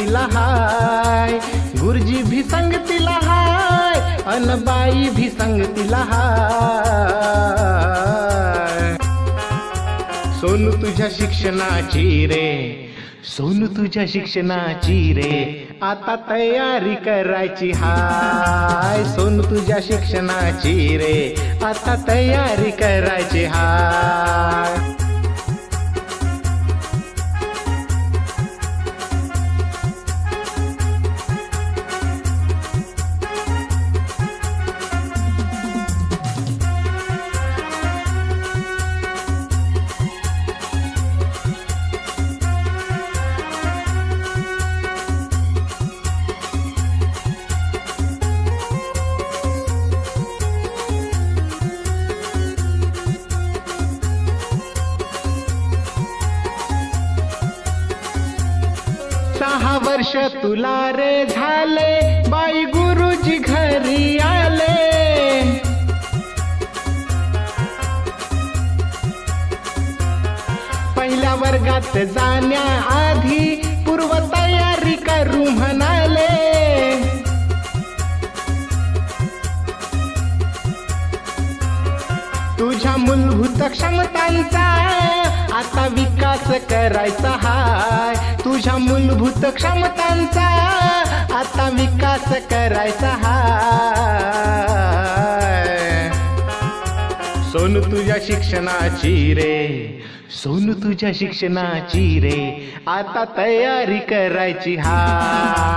संगतीला हाय, गुरुजी भी संगतीला हाय, अन बाई भी संगतीला हाय. सोनू तुझ्या शिक्षणाची रे, सोनू तुझ्या शिक्षणाची रे, आता तयारी करायची हाय. सोनू तुझ्या शिक्षणाची रे, आता तयारी करायची हाय. सहा वर्ष तुला रे झाले, बाई गुरुजी घरी आले. पहिल्या वर्गात जाण्याआधी पूर्व तयारी करू म्हणाले. तुझ्या मूलभूत क्षमतांचा आता विकास करायचा हाय. तुझ्या मूलभूत क्षमतांचा आता विकास करायचा हाय. सोनू तुझ्या शिक्षणाची रे, सोनू तुझ्या शिक्षणाची रे, आता तयारी करायची हाय.